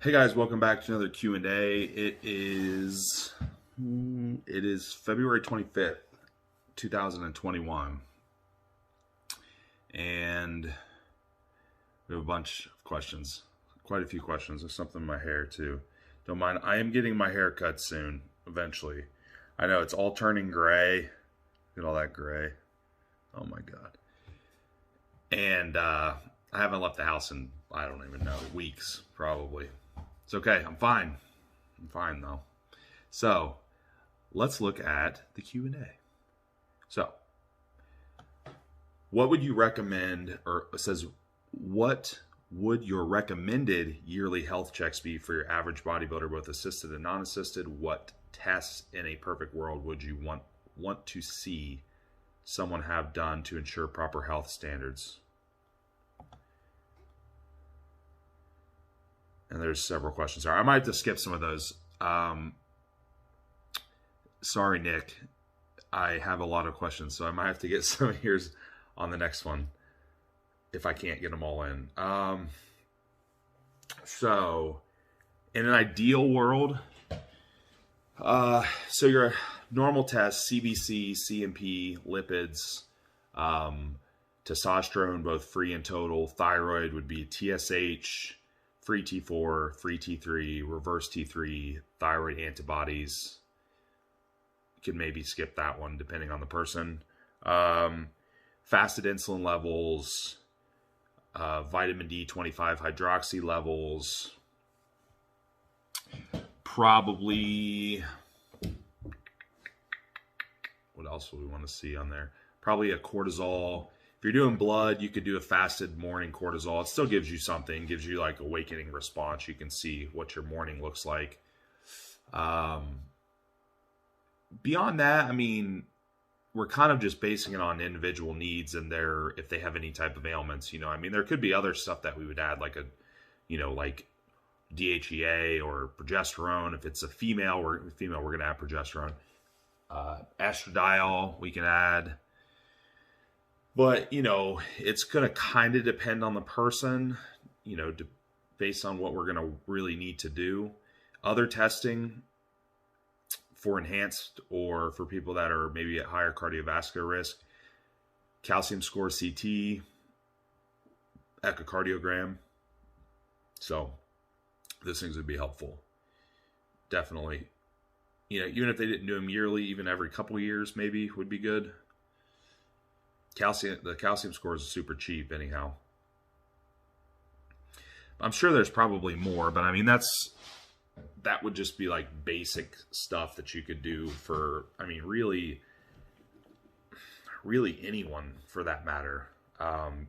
Hey guys, welcome back to another Q&A. It is February 25th, 2021. And we have a bunch of questions. Quite a few questions. There's something in my hair too. Don't mind. I am getting my hair cut soon, eventually. I know it's all turning gray. Look at all that gray. Oh my God. And I haven't left the house in, I don't even know, weeks, probably. It's okay. I'm fine. I'm fine though. So let's look at the Q&A. So what would you recommend, or it says, what would your recommended yearly health checks be for your average bodybuilder, both assisted and non-assisted? What tests in a perfect world would you want to see someone have done to ensure proper health standards? And there's several questions there. I might have to skip some of those. Sorry, Nick. I have a lot of questions, so I might have to get some of yours on the next one if I can't get them all in. So, in an ideal world, so your normal tests, CBC, CMP, lipids, testosterone, both free and total, thyroid would be TSH, free T4, free T3, reverse T3, thyroid antibodies. You can maybe skip that one depending on the person. Fasted insulin levels, vitamin D25 hydroxy levels. Probably, what else would we want to see on there? Probably a cortisol. If you're doing blood, you could do a fasted morning cortisol. It still gives you something, gives you like awakening response. You can see what your morning looks like. Beyond that, I mean, we're kind of just basing it on individual needs and if they have any type of ailments, you know. I mean, there could be other stuff that we would add, like like DHEA or progesterone. If it's a female, we're going to add progesterone. Estradiol, we can add. But, you know, it's going to kind of depend on the person, you know, based on what we're going to really need to do. Other testing for enhanced or for people that are maybe at higher cardiovascular risk, calcium score CT, echocardiogram. So those things would be helpful. Definitely. You know, even if they didn't do them yearly, even every couple of years maybe would be good. The calcium score is super cheap anyhow. I'm sure there's probably more, but I mean, that would just be like basic stuff that you could do for, I mean, really anyone for that matter. And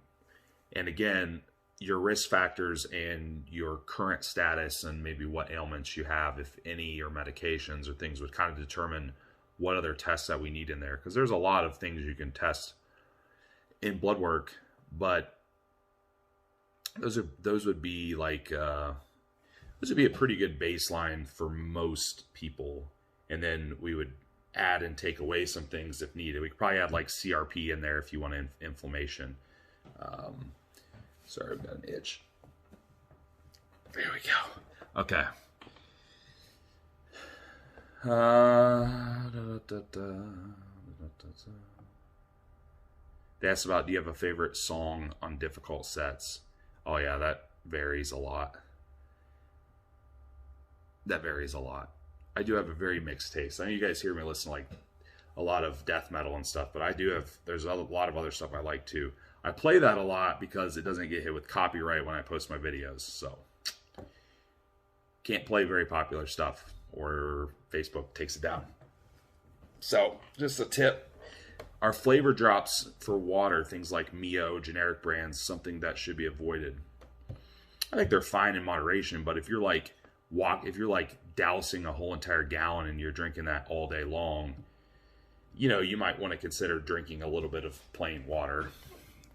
again, your risk factors and your current status and maybe what ailments you have, if any, or medications or things would kind of determine what other tests that we need in there. Because there's a lot of things you can test in blood work, but those would be like those would be a pretty good baseline for most people, and then we would add and take away some things if needed. We could probably add like CRP in there if you want inflammation. Sorry, I've got an itch. There we go. Okay. They asked about, do you have a favorite song on difficult sets? Oh yeah, that varies a lot. That varies a lot. I do have a very mixed taste. I know you guys hear me listen to like a lot of death metal and stuff, but there's a lot of other stuff I like too. I play that a lot because it doesn't get hit with copyright when I post my videos. So can't play very popular stuff or Facebook takes it down. So just a tip. Our flavor drops for water, things like Mio, generic brands, something that should be avoided. I think they're fine in moderation, but if you're like dousing a whole entire gallon and you're drinking that all day long, you know, you might want to consider drinking a little bit of plain water.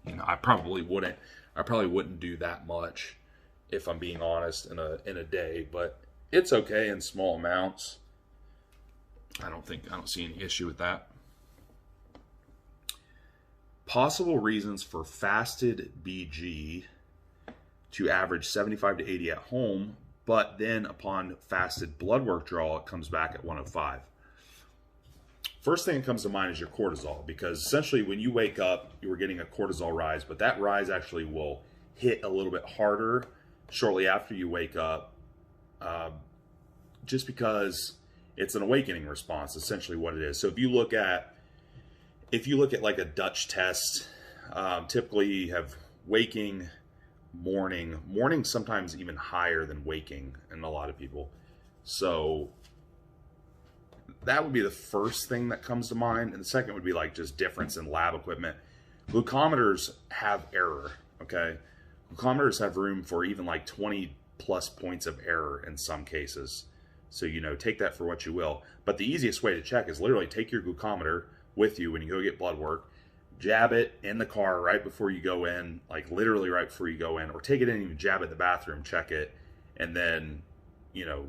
You know, I probably wouldn't do that much if I'm being honest in a day, but it's okay in small amounts. I don't see any issue with that. Possible reasons for fasted BG to average 75 to 80 at home, but then upon fasted blood work draw, it comes back at 105. First thing that comes to mind is your cortisol, because essentially when you wake up, you were getting a cortisol rise, but that rise actually will hit a little bit harder shortly after you wake up, just because it's an awakening response, essentially what it is. So if you look at like a Dutch test, typically you have waking, morning sometimes even higher than waking in a lot of people. So that would be the first thing that comes to mind. And the second would be like just difference in lab equipment. Glucometers have error, okay? Glucometers have room for even like 20 plus points of error in some cases. So, you know, take that for what you will. But the easiest way to check is literally take your glucometer with you when you go get blood work, jab it in the car right before you go in, like literally right before you go in, or take it in and jab it in the bathroom, check it, and then, you know,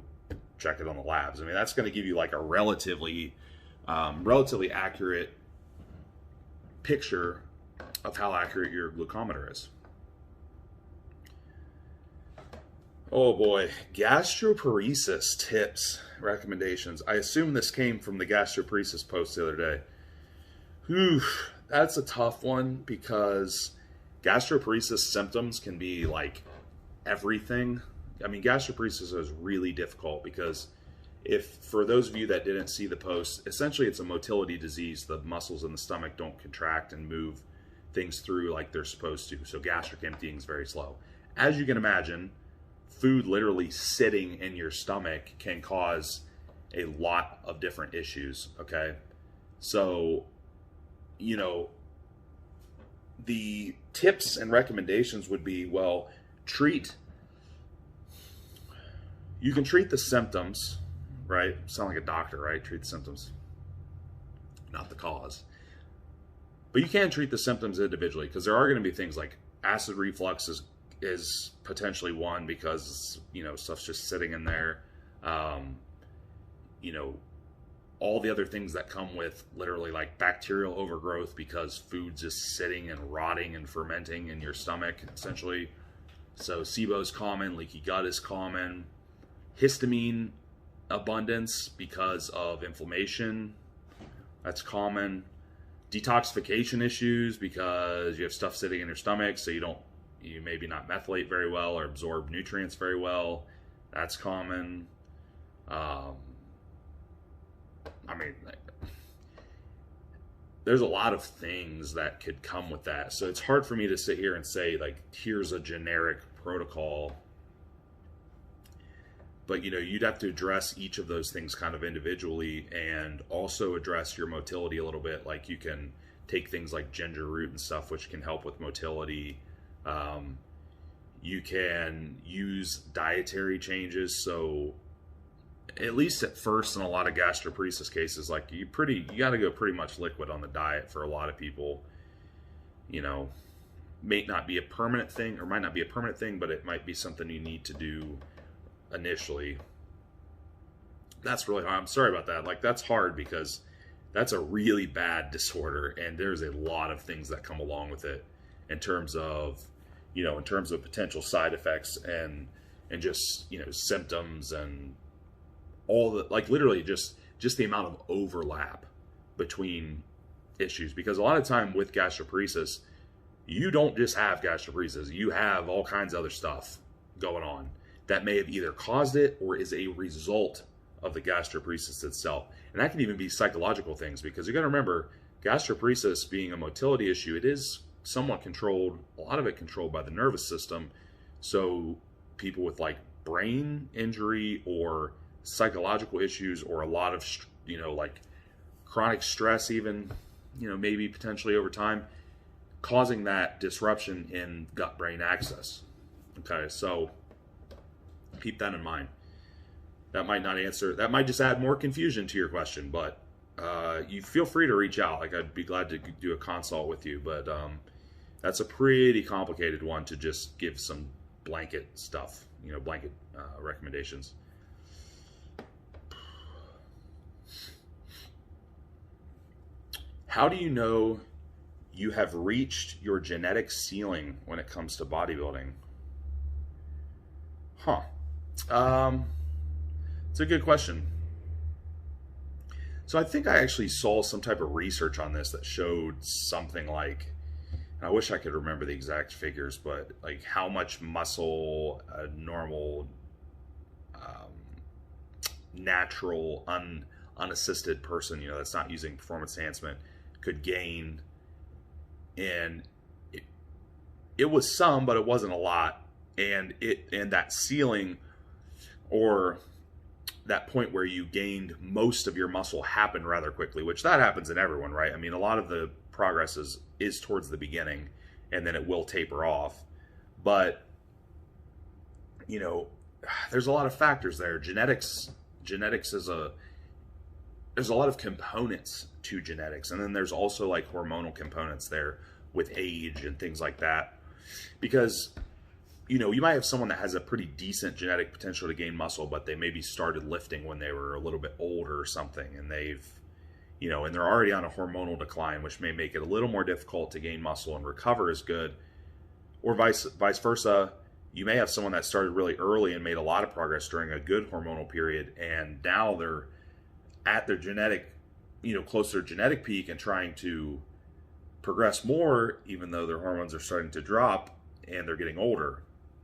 check it on the labs. I mean, that's going to give you like a relatively accurate picture of how accurate your glucometer is. Oh boy, gastroparesis tips, recommendations. I assume this came from the gastroparesis post the other day. Whew, that's a tough one, because gastroparesis symptoms can be like everything. I mean, gastroparesis is really difficult because for those of you that didn't see the post, essentially it's a motility disease. The muscles in the stomach don't contract and move things through like they're supposed to. So gastric emptying is very slow. As you can imagine, food literally sitting in your stomach can cause a lot of different issues, okay? So, you know, the tips and recommendations would be, well, you can treat the symptoms, right? Sound like a doctor, right? Treat the symptoms, not the cause. But you can treat the symptoms individually, because there are going to be things like acid reflux is potentially one, because, you know, stuff's just sitting in there. You know, all the other things that come with literally like bacterial overgrowth, because food's just sitting and rotting and fermenting in your stomach, essentially. So SIBO is common, leaky gut is common. Histamine abundance because of inflammation, that's common. Detoxification issues because you have stuff sitting in your stomach, so you maybe not methylate very well or absorb nutrients very well, that's common. I mean, there's a lot of things that could come with that, so it's hard for me to sit here and say like here's a generic protocol. But, you know, you'd have to address each of those things kind of individually, and also address your motility a little bit. Like you can take things like ginger root and stuff, which can help with motility. You can use dietary changes. So at least at first in a lot of gastroparesis cases, like you got to go pretty much liquid on the diet for a lot of people. You know, may not be a permanent thing, or might not be a permanent thing, but it might be something you need to do initially. That's really hard. I'm sorry about that. Like, that's hard because that's a really bad disorder, and there's a lot of things that come along with it in terms of, you know, in terms of potential side effects and just, you know, symptoms and all the, like, literally just the amount of overlap between issues. Because a lot of time with gastroparesis, you don't just have gastroparesis, you have all kinds of other stuff going on that may have either caused it or is a result of the gastroparesis itself. And that can even be psychological things, because you got to remember, gastroparesis being a motility issue, it is somewhat controlled, a lot of it controlled by the nervous system. So people with like brain injury or psychological issues, or a lot of, you know, like chronic stress even, you know, maybe potentially over time, causing that disruption in gut-brain axis. Okay, so keep that in mind. That might not answer, that might just add more confusion to your question, but you feel free to reach out. Like, I'd be glad to do a consult with you, but that's a pretty complicated one to just give some blanket stuff, you know, blanket recommendations. How do you know you have reached your genetic ceiling when it comes to bodybuilding? Huh. It's a good question. So I think I actually saw some type of research on this that showed something like, and I wish I could remember the exact figures, but like how much muscle a normal, natural, unassisted person, that's not using performance enhancement, could gain. And it was some, but it wasn't a lot. And that ceiling, or that point where you gained most of your muscle, happened rather quickly, which that happens in everyone, right? I mean, a lot of the progress is towards the beginning, and then it will taper off. But, there's a lot of factors there. Genetics is there's a lot of components to genetics. And then there's also like hormonal components there with age and things like that. Because, you might have someone that has a pretty decent genetic potential to gain muscle, but they maybe started lifting when they were a little bit older or something, and they've, and they're already on a hormonal decline, which may make it a little more difficult to gain muscle and recover as good. Or vice versa, you may have someone that started really early and made a lot of progress during a good hormonal period, and now they're at their genetic, close to their genetic peak and trying to progress more, even though their hormones are starting to drop and they're getting older.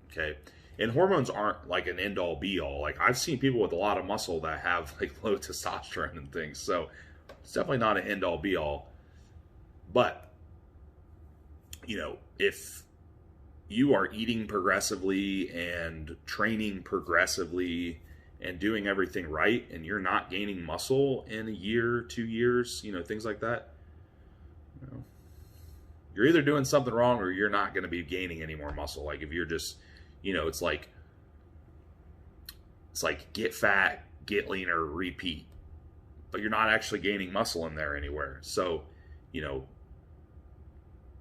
Okay. And hormones aren't like an end all be all. Like, I've seen people with a lot of muscle that have like low testosterone and things. So it's definitely not an end all be all. But, if you are eating progressively and training progressively and doing everything right, and you're not gaining muscle in a year, 2 years, things like that, you're either doing something wrong or you're not going to be gaining any more muscle. Like, if you're just, it's like get fat, get leaner, repeat, but you're not actually gaining muscle in there anywhere. So,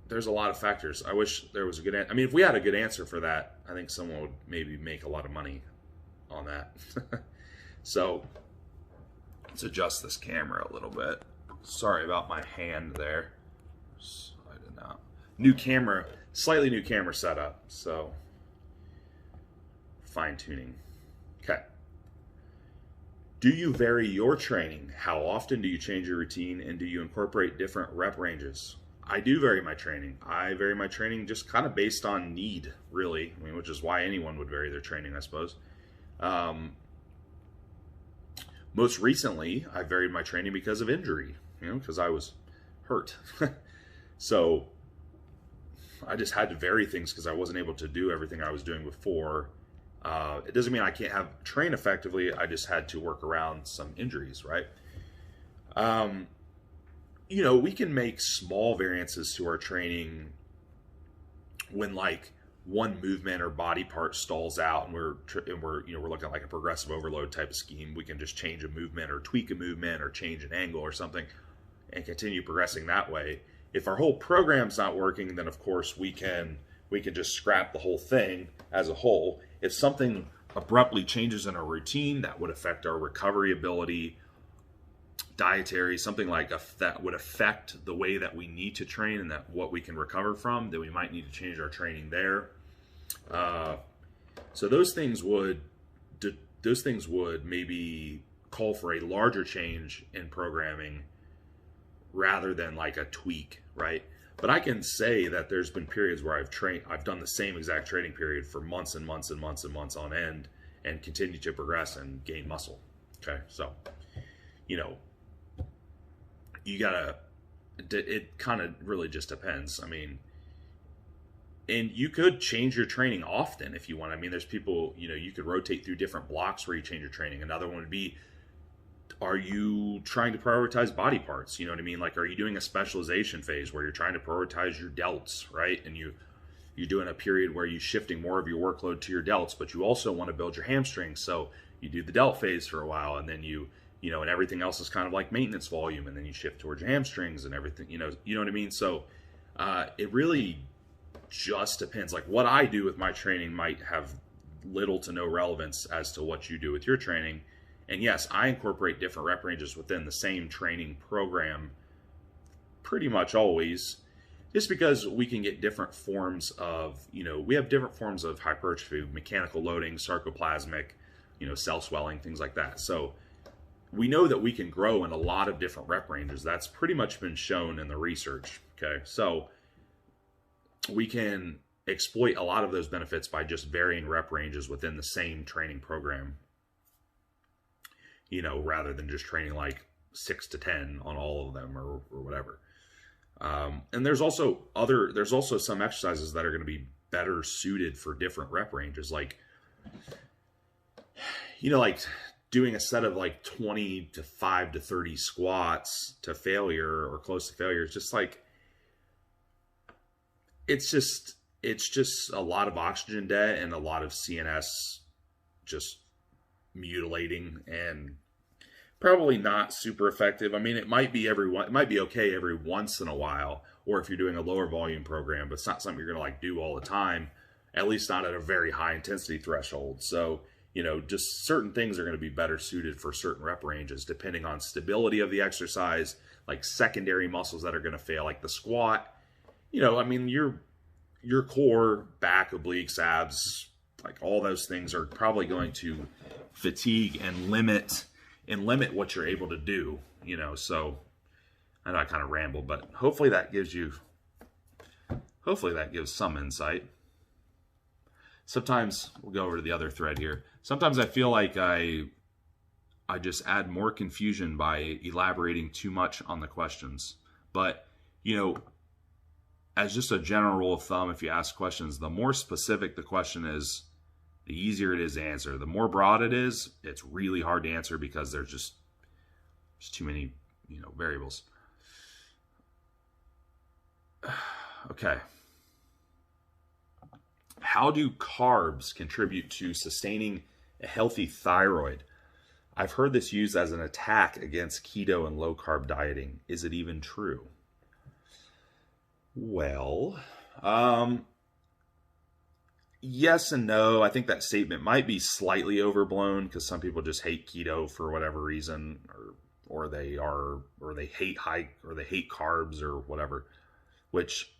there's a lot of factors. I wish there was a good answer. I mean, if we had a good answer for that, I think someone would maybe make a lot of money on that. So let's adjust this camera a little bit. Sorry about my hand there. Slide it out. New camera, slightly new camera setup. So fine tuning. Okay. Do you vary your training? How often do you change your routine? And do you incorporate different rep ranges? I do vary my training. I vary my training just kind of based on need, really. I mean, which is why anyone would vary their training, I suppose. Most recently, I varied my training because of injury, because I was hurt. So I just had to vary things because I wasn't able to do everything I was doing before. It doesn't mean I can't train effectively. I just had to work around some injuries, right? We can make small variances to our training when like one movement or body part stalls out, and we're looking at like a progressive overload type of scheme. We can just change a movement or tweak a movement or change an angle or something and continue progressing that way. If our whole program's not working, then of course we can just scrap the whole thing as a whole. If something abruptly changes in our routine that would affect our recovery ability, dietary, something like that would affect the way that we need to train and that what we can recover from, then we might need to change our training there. So those things would maybe call for a larger change in programming rather than like a tweak, right? But I can say that there's been periods where I've done the same exact training period for months and months and months and months on end and continue to progress and gain muscle. Okay, so it kind of really just depends. I mean, and you could change your training often if you want. I mean, there's people, you could rotate through different blocks where you change your training. Another one would be, are you trying to prioritize body parts? You know what I mean? Like, are you doing a specialization phase where you're trying to prioritize your delts, right? And you're doing a period where you're shifting more of your workload to your delts, but you also want to build your hamstrings. So you do the delt phase for a while, and then and everything else is kind of like maintenance volume, and then you shift towards your hamstrings and everything, you know what I mean? So it really just depends. Like, what I do with my training might have little to no relevance as to what you do with your training. And yes, I incorporate different rep ranges within the same training program pretty much always. just because we can get different forms of, we have different forms of hypertrophy, mechanical loading, sarcoplasmic, cell swelling, things like that. So we know that we can grow in a lot of different rep ranges. That's pretty much been shown in the research. Okay. So we can exploit a lot of those benefits by just varying rep ranges within the same training program, rather than just training like 6 to 10 on all of them or whatever. And there's also some exercises that are going to be better suited for different rep ranges. Like, like doing a set of like 25 to 30 squats to failure or close to failure. It's just like, it's just a lot of oxygen debt and a lot of CNS just mutilating, and probably not super effective. I mean, it might be okay every once in a while, or if you're doing a lower volume program, but it's not something you're going to like do all the time, at least not at a very high intensity threshold. So, just certain things are going to be better suited for certain rep ranges, depending on stability of the exercise, like secondary muscles that are going to fail, like the squat. I mean, your core, back, obliques, abs, like all those things are probably going to fatigue and limit what you're able to do, so I know I kind of rambled, but hopefully that gives some insight. Sometimes we'll go over to the other thread here. Sometimes I feel like I just add more confusion by elaborating too much on the questions. But, as just a general rule of thumb, if you ask questions, the more specific the question is, the easier it is to answer. The more broad it is, it's really hard to answer because there's just too many, variables. Okay. How do carbs contribute to sustaining a healthy thyroid? I've heard this used as an attack against keto and low carb dieting. Is it even true? Well, yes and no. I think that statement might be slightly overblown because some people just hate keto for whatever reason, or they hate carbs or whatever, which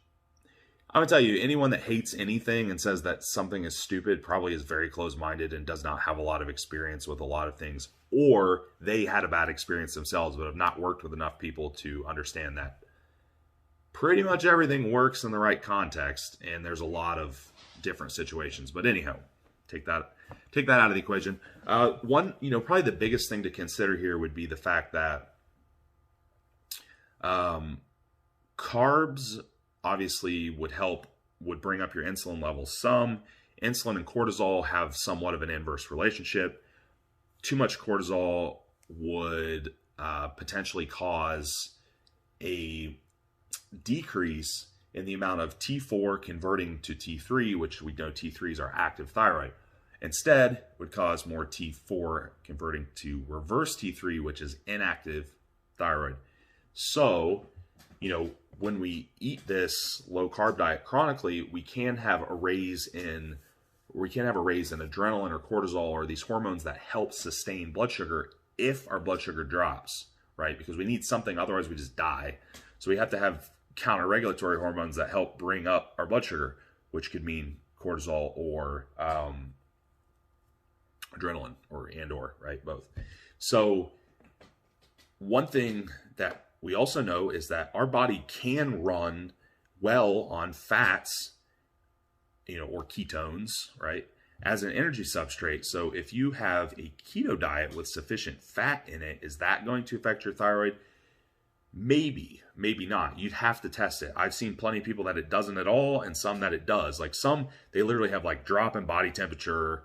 I'm gonna tell you, anyone that hates anything and says that something is stupid probably is very closed-minded and does not have a lot of experience with a lot of things, or they had a bad experience themselves but have not worked with enough people to understand that pretty much everything works in the right context, and there's a lot of different situations. But anyhow, take that out of the equation. Probably the biggest thing to consider here would be the fact that carbs obviously would bring up your insulin levels some. Insulin and cortisol have somewhat of an inverse relationship. Too much cortisol would potentially cause a decrease in the amount of T4 converting to T3, which we know T3 is our active thyroid. Instead, would cause more T4 converting to reverse T3, which is inactive thyroid. So, when we eat this low carb diet chronically, we can have a raise in adrenaline or cortisol, or these hormones that help sustain blood sugar if our blood sugar drops, right? Because we need something, otherwise we just die. So we have to have counter-regulatory hormones that help bring up our blood sugar, which could mean cortisol or adrenaline, or right, both. So one thing that we also know is that our body can run well on fats, or ketones, right, as an energy substrate. So if you have a keto diet with sufficient fat in it, is that going to affect your thyroid? Maybe, maybe not. You'd have to test it. I've seen plenty of people that it doesn't at all, and some that it does. Like some, they literally have like drop in body temperature,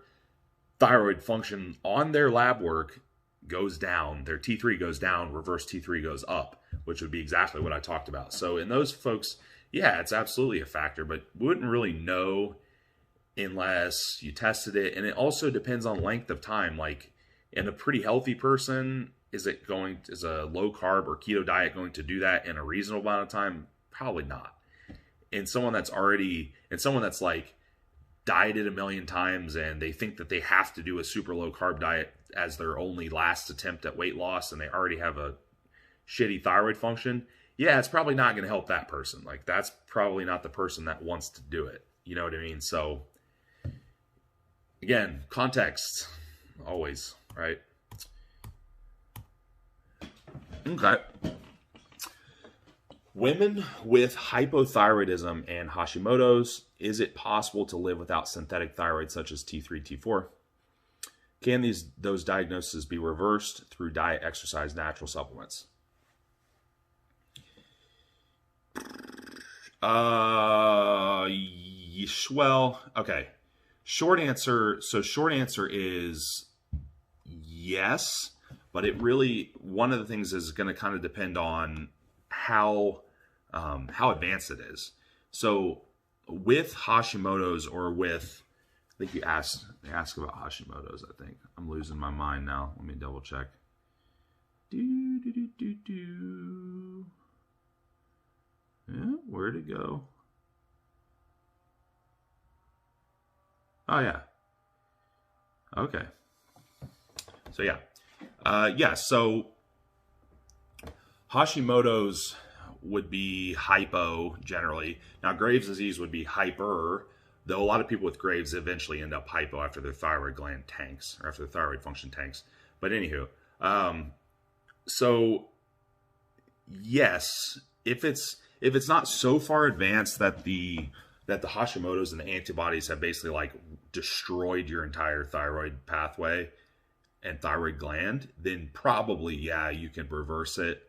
thyroid function on their lab work goes down, their T3 goes down, reverse T3 goes up, which would be exactly what I talked about. So in those folks, yeah, it's absolutely a factor, but we wouldn't really know unless you tested it. And it also depends on length of time. Like in a pretty healthy person, is a low carb or keto diet going to do that in a reasonable amount of time? Probably not. In someone that's like dieted a million times and they think that they have to do a super low carb diet as their only last attempt at weight loss, and they already have a shitty thyroid function, yeah, it's probably not going to help that person. Like, that's probably not the person that wants to do it. You know what I mean? So, again, context, always, right? Okay. Women with hypothyroidism and Hashimoto's, is it possible to live without synthetic thyroid such as T3, T4? Can those diagnoses be reversed through diet, exercise, natural supplements? Well, okay. Short answer is yes, but it really, one of the things is going to kind of depend on how advanced it is. So with Hashimoto's, or with, I think they ask about Hashimoto's, I think. I'm losing my mind now. Let me double check. Yeah, where'd it go? Oh, yeah. Okay. So, yeah. So Hashimoto's would be hypo, generally. Now, Graves' disease would be hyper, though a lot of people with Graves eventually end up hypo after their thyroid gland tanks, or after their thyroid function tanks. But anywho, so, yes, if it's not so far advanced that the Hashimoto's and the antibodies have basically like destroyed your entire thyroid pathway and thyroid gland, then probably, yeah, you can reverse it.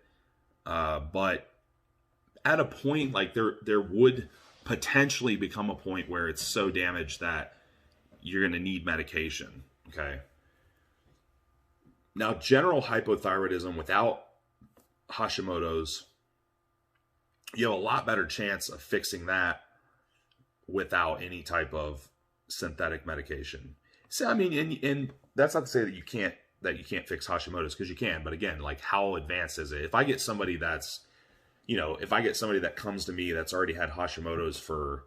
But at a point, like there would potentially become a point where it's so damaged that you're going to need medication. Okay. Now, general hypothyroidism without Hashimoto's, you have a lot better chance of fixing that without any type of synthetic medication. So, I mean, and that's not to say that you can't fix Hashimoto's, because you can. But again, like, how advanced is it? If I get somebody that comes to me that's already had Hashimoto's for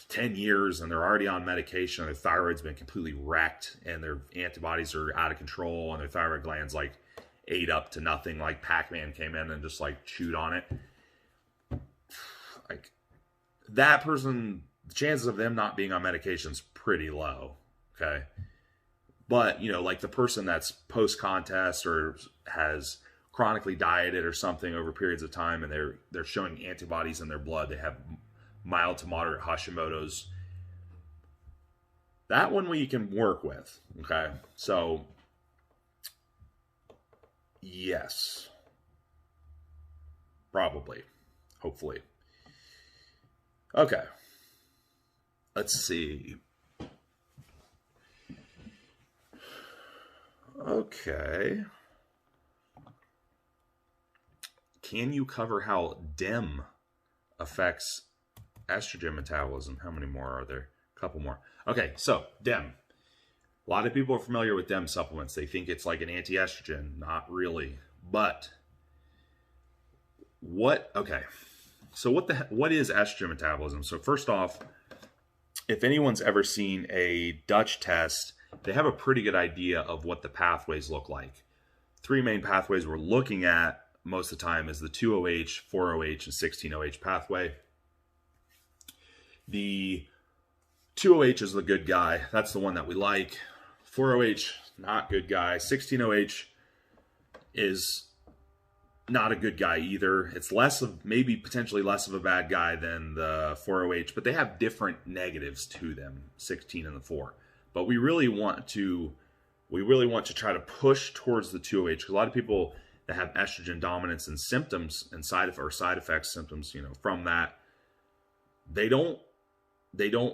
10 years and they're already on medication, and their thyroid's been completely wrecked and their antibodies are out of control and their thyroid glands like ate up to nothing, like Pac-Man came in and just like chewed on it. Like, that person, the chances of them not being on medication is pretty low. Okay. But, like the person that's post-contest or has chronically dieted or something over periods of time, and they're showing antibodies in their blood, they have mild to moderate Hashimoto's, that one we can work with. Okay. So, yes. Probably. Hopefully. Okay. Let's see. Okay. Can you cover how DIM affects estrogen metabolism? How many more are there? A couple more. Okay, so DIM. A lot of people are familiar with DIM supplements. They think it's like an anti-estrogen. Not really. But so what is estrogen metabolism? So first off, if anyone's ever seen a Dutch test, they have a pretty good idea of what the pathways look like. Three main pathways we're looking at most of the time is the 2-OH, 4-OH, and 16-OH pathway. The 2-OH is the good guy. That's the one that we like. 4-OH, not good guy. 16-OH is not a good guy either. It's maybe potentially less of a bad guy than the 4-OH, but they have different negatives to them, 16 and the 4. But we really want to try to push towards the 2-OH, because a lot of people that have estrogen dominance and symptoms and side effects symptoms, from that, they don't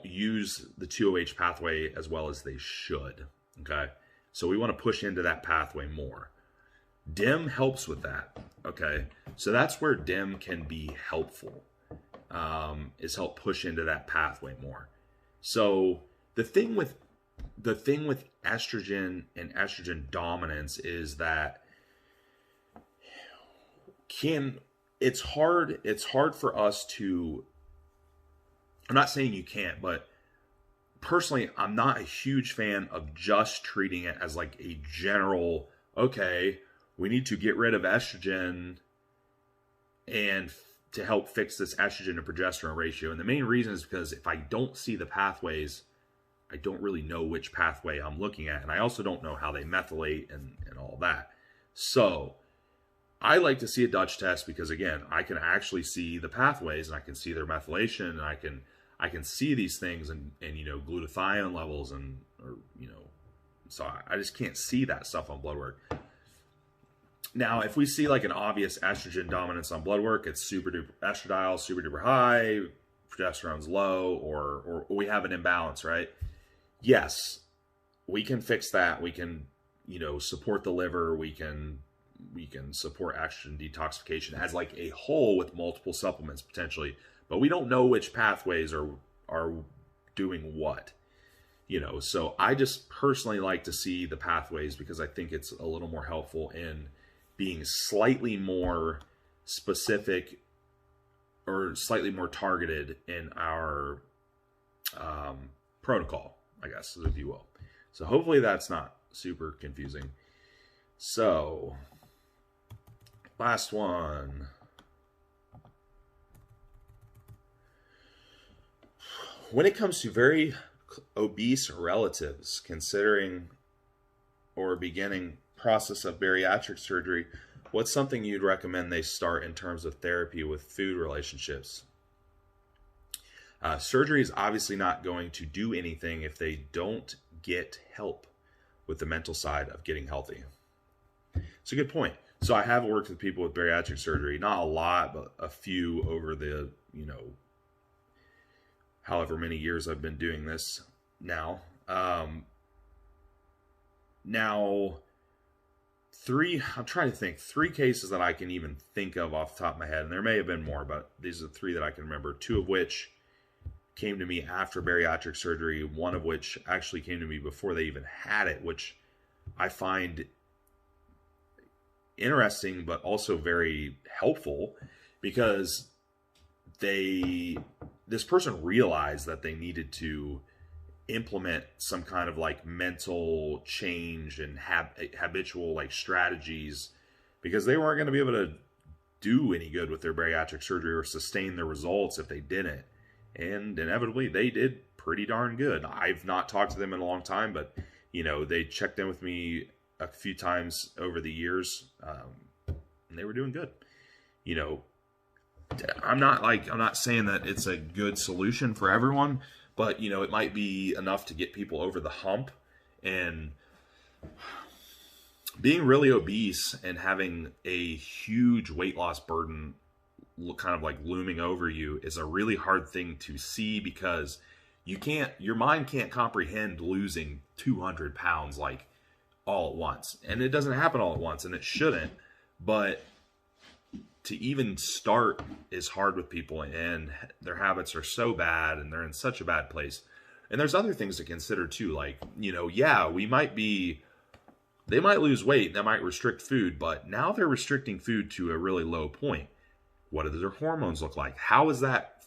use the 2-OH pathway as well as they should. Okay. So we want to push into that pathway more. DIM helps with that. Okay. So that's where DIM can be helpful, is help push into that pathway more. So the thing with estrogen and estrogen dominance is that it's hard for us to, I'm not saying you can't, but personally, I'm not a huge fan of just treating it as like a general, okay, we need to get rid of estrogen and to help fix this estrogen to progesterone ratio. And the main reason is because if I don't see the pathways, I don't really know which pathway I'm looking at. And I also don't know how they methylate and all that. So I like to see a Dutch test because, again, I can actually see the pathways and I can see their methylation, and I can see these things and you know, glutathione levels and, or, you know, so I just can't see that stuff on blood work. Now, if we see like an obvious estrogen dominance on blood work, it's super duper estradiol, super duper high, progesterone's low, or we have an imbalance, right? Yes, we can fix that. We can, you know, support the liver. We can support estrogen detoxification as like a whole with multiple supplements potentially, but we don't know which pathways are doing what, you know. So I just personally like to see the pathways because I think it's a little more helpful in being slightly more specific or slightly more targeted in our protocol, I guess, if you will. So hopefully that's not super confusing. So last one. When it comes to very obese relatives considering or beginning process of bariatric surgery, what's something you'd recommend they start in terms of therapy with food relationships? Surgery is obviously not going to do anything if they don't get help with the mental side of getting healthy. It's a good point. So I have worked with people with bariatric surgery, not a lot, but a few over the, you know, however many years I've been doing this now. I'm trying to think, 3 cases that I can even think of off the top of my head, and there may have been more, but these are 3 that I can remember, 2 of which came to me after bariatric surgery, 1 of which actually came to me before they even had it, which I find interesting, but also very helpful because this person realized that they needed to implement some kind of like mental change and habitual like strategies because they weren't going to be able to do any good with their bariatric surgery or sustain the results if they didn't. And inevitably they did pretty darn good. I've not talked to them in a long time, but you know, they checked in with me a few times over the years, and they were doing good. You know, I'm not saying that it's a good solution for everyone, but you know, it might be enough to get people over the hump. And being really obese and having a huge weight loss burden kind of like looming over you is a really hard thing to see because your mind can't comprehend losing 200 pounds like all at once. And it doesn't happen all at once, and it shouldn't, but to even start is hard with people, and their habits are so bad and they're in such a bad place. And there's other things to consider too, like, you know, yeah, they might lose weight and that might restrict food, but now they're restricting food to a really low point. What do their hormones look like? How is that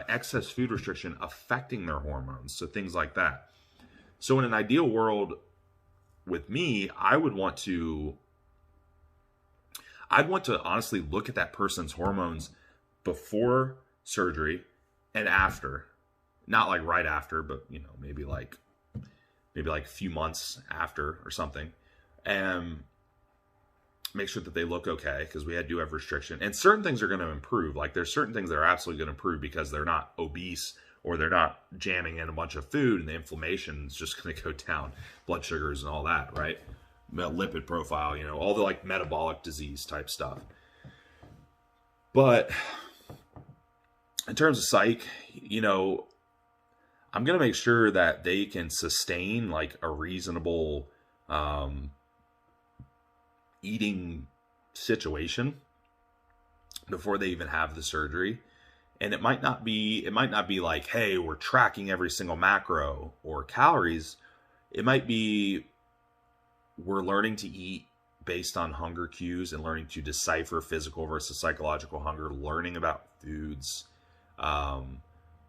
excess food restriction affecting their hormones? So things like that. So in an ideal world with me, I'd want to honestly look at that person's hormones before surgery and after. Not like right after, but you know, maybe like a few months after or something. And make sure that they look okay, because we do have restriction. And certain things are going to improve. Like there's certain things that are absolutely going to improve because they're not obese or they're not jamming in a bunch of food, and the inflammation is just going to go down, blood sugars and all that, right? Lipid profile, you know, all the like metabolic disease type stuff. But in terms of psych, you know, I'm going to make sure that they can sustain like a reasonable eating situation before they even have the surgery. And it might not be like, hey, we're tracking every single macro or calories. It might be we're learning to eat based on hunger cues and learning to decipher physical versus psychological hunger, learning about foods,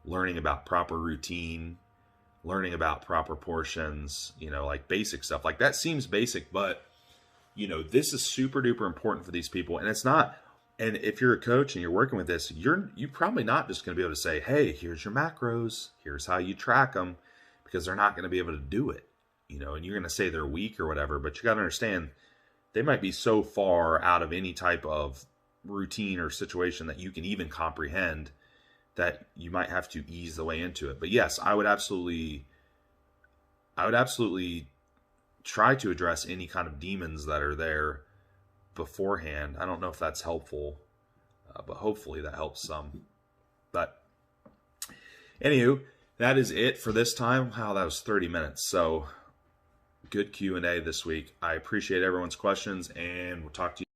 learning about proper routine, learning about proper portions, you know, like basic stuff. Like that seems basic, but you know, this is super duper important for these people. And it's not, And if you're a coach and you're working with this, you're probably not just going to be able to say, hey, here's your macros, here's how you track them, because they're not going to be able to do it, you know, and you're going to say they're weak or whatever, but you got to understand they might be so far out of any type of routine or situation that you can even comprehend that you might have to ease the way into it. But yes, I would absolutely try to address any kind of demons that are there beforehand. I don't know if that's helpful, but hopefully that helps some. But anywho, that is it for this time. Wow, that was 30 minutes. So good Q&A this week. I appreciate everyone's questions, and we'll talk to you.